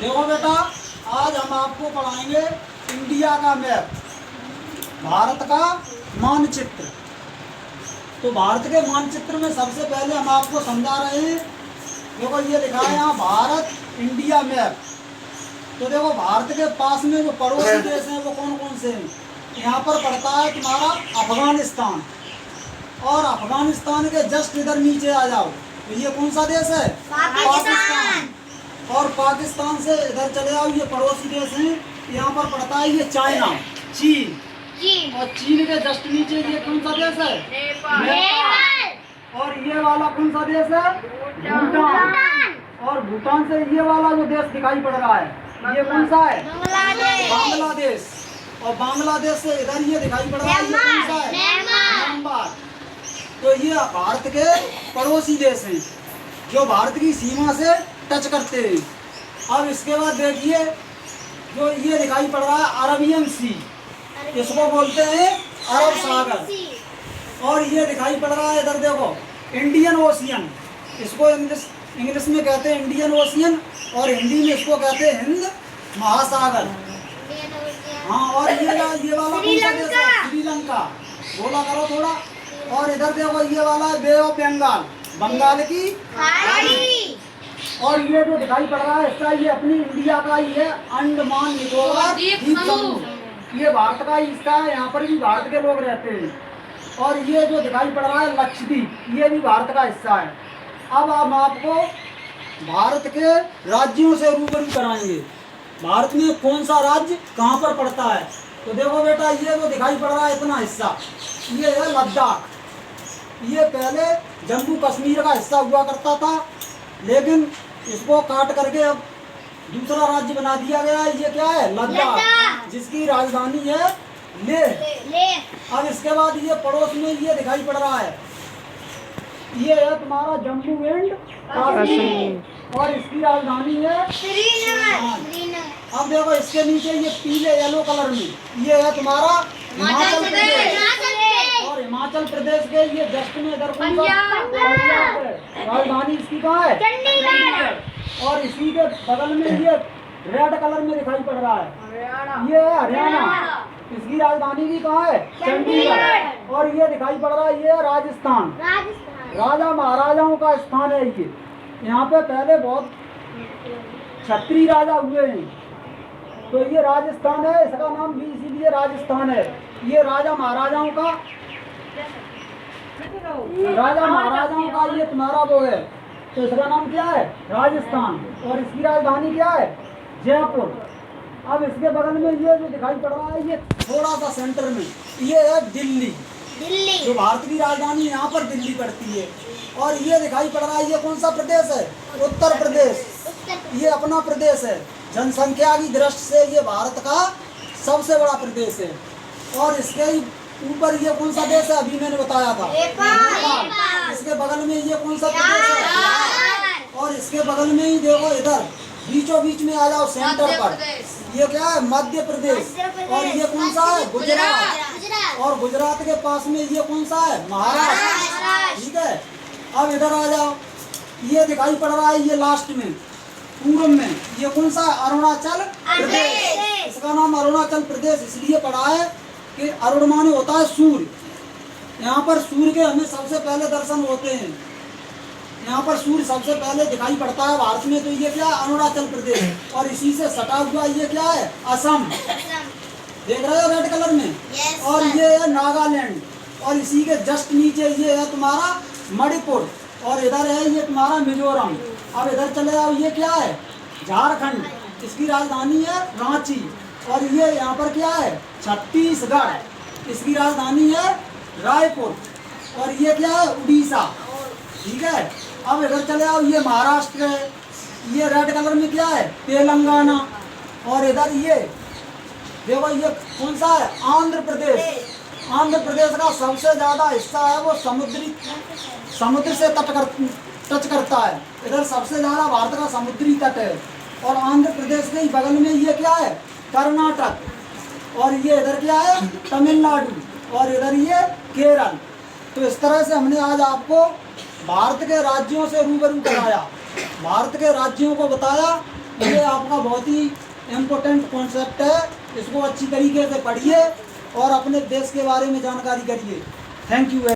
देखो बेटा, आज हम आपको पढ़ाएंगे इंडिया का मैप, भारत का मानचित्र। तो भारत के मानचित्र में सबसे पहले हम आपको समझा रहे हैं। देखो ये लिखा है यहाँ भारत इंडिया मैप। तो देखो भारत के पास में जो पड़ोसी देश हैं वो कौन कौन से हैं। यहाँ पर पड़ता है तुम्हारा अफगानिस्तान, और अफगानिस्तान के जस्ट इधर नीचे आ जाओ तो ये कौन सा देश है, पाकिस्तान। और पाकिस्तान से इधर चले आओ, ये पड़ोसी देश हैं। यहाँ पर पड़ता है ये चाइना, चीन। और चीन के जस्ट नीचे ये कौन सा देश है, नेपाल। और ये वाला कौन सा देश है, भूटान। और भूटान से ये वाला जो देश दिखाई पड़ रहा है ये कौन सा है, बांग्लादेश। और बांग्लादेश से इधर ये दिखाई पड़ रहा है ये कौन सा है, म्यांमार। तो ये भारत के पड़ोसी देश हैं जो भारत की सीमा से टच करते हैं। अब इसके बाद देखिए जो ये दिखाई पड़ रहा है अरबियन सी, इसको बोलते हैं अरब सागर। और ये दिखाई पड़ रहा है इधर देखो इंडियन ओशियन, इसको इंग्लिश में कहते हैं इंडियन ओशियन, और हिंदी में इसको कहते हैं हिंद महासागर। हाँ, और ये वाला कौन सा देश है, श्रीलंका। बोला करो थोड़ा। और इधर देखो ये वाला है बे ऑफ बंगाल, बंगाल की खाड़ी। और ये जो दिखाई पड़ रहा है इसका ये अपनी इंडिया का ही है, अंडमान निकोबार द्वीप समूह। ये भारत का ही हिस्सा है, यहाँ पर भी भारत के लोग रहते हैं। और ये जो दिखाई पड़ रहा है लक्षद्वीप, ये भी भारत का हिस्सा है। अब हम आपको भारत के राज्यों से रूबरू कराएंगे, भारत में कौन सा राज्य कहाँ पर पड़ता है। तो देखो बेटा, ये जो दिखाई पड़ रहा है इतना हिस्सा, ये है लद्दाख। ये पहले जम्मू कश्मीर का हिस्सा हुआ करता था, लेकिन इसको काट करके अब दूसरा राज्य बना दिया गया है। ये क्या है, लद्दाख, जिसकी राजधानी है लेह। अब इसके बाद ये पड़ोस में ये दिखाई पड़ रहा है, ये है तुम्हारा जम्मू एंड कश्मीर, और इसकी राजधानी है श्रीनगर। अब देखो इसके नीचे ये पीले येलो कलर में ये है तुम्हारा हिमाचल प्रदेश। और हिमाचल प्रदेश के ये जस्ट में इधर पंजाब है, राजधानी इसकी कहाँ है, चंडीगढ़। और इसी के बगल में ये रेड कलर में दिखाई पड़ रहा है, ये है हरियाणा, इसकी राजधानी भी कहाँ है, चंडीगढ़। और ये दिखाई पड़ रहा है ये है राजस्थान, राजा महाराजाओं का स्थान है ये। यहाँ पे पहले बहुत क्षत्रिय राजा हुए हैं, तो ये राजस्थान है, इसका नाम भी इसीलिए राजस्थान है। ये राजा महाराजाओं का ये तुम्हारा वो है, तो इसका नाम क्या है, राजस्थान। और इसकी राजधानी क्या है, जयपुर। अब इसके बगल में ये जो दिखाई पड़ रहा है ये थोड़ा सा सेंटर में ये है दिल्ली, जो भारत की राजधानी यहाँ पर दिल्ली पड़ती है। और ये दिखाई पड़ रहा है ये कौन सा प्रदेश है, उत्तर प्रदेश। ये अपना प्रदेश है, जनसंख्या की दृष्टि से ये भारत का सबसे बड़ा प्रदेश है। और इसके ऊपर ये कौन सा देश है, अभी मैंने बताया था, नेपाल। इसके बगल में ये कौन सा प्रदेश है, और इसके बगल में ही देखो इधर बीचों बीच में आ जाओ सेंटर पर, ये क्या है, मध्य प्रदेश। और ये कौन सा है, गुजरात। और गुजरात के पास में ये कौन सा है, महाराष्ट्र। ठीक है, अब इधर आ जाओ, ये दिखाई पड़ रहा है ये लास्ट में पूर्व में ये कौन सा, अरुणाचल प्रदेश। इसका नाम अरुणाचल प्रदेश इसलिए पड़ा है कि अरुण माने होता है सूर्य। यहाँ पर सूर्य के हमें सबसे पहले दर्शन होते हैं, यहाँ पर सूर्य सबसे पहले दिखाई पड़ता है भारत में। तो ये क्या है, अरुणाचल प्रदेश। और इसी से सटा हुआ ये क्या है, असम, देख रहे हो रेड कलर में। और ये है नागालैंड, और इसी के जस्ट नीचे ये है तुम्हारा मणिपुर, और इधर है ये तुम्हारा मिजोरम। अब इधर चले जाओ, ये क्या है, झारखंड, इसकी राजधानी है रांची। और ये यहाँ पर क्या है, छत्तीसगढ़, इसकी राजधानी है रायपुर। और ये क्या है, उड़ीसा। ठीक है, अब इधर चले आओ, ये महाराष्ट्र है, ये रेड कलर में क्या है, तेलंगाना। और इधर ये देखो ये कौन सा है, आंध्र प्रदेश। आंध्र प्रदेश का सबसे ज्यादा हिस्सा है वो समुद्र से टच करता है। इधर सबसे ज्यादा भारत का समुद्री तट है। और आंध्र प्रदेश के ही बगल में ये क्या है, कर्नाटक। और ये इधर क्या है, तमिलनाडु। और इधर ये केरल। तो इस तरह से हमने आज आपको भारत के राज्यों से रूबरू कराया, भारत के राज्यों को बताया ये आपका बहुत ही इम्पोर्टेंट कॉन्सेप्ट है, इसको अच्छी तरीके से पढ़िए और अपने देश के बारे में जानकारी करिए। Thank you.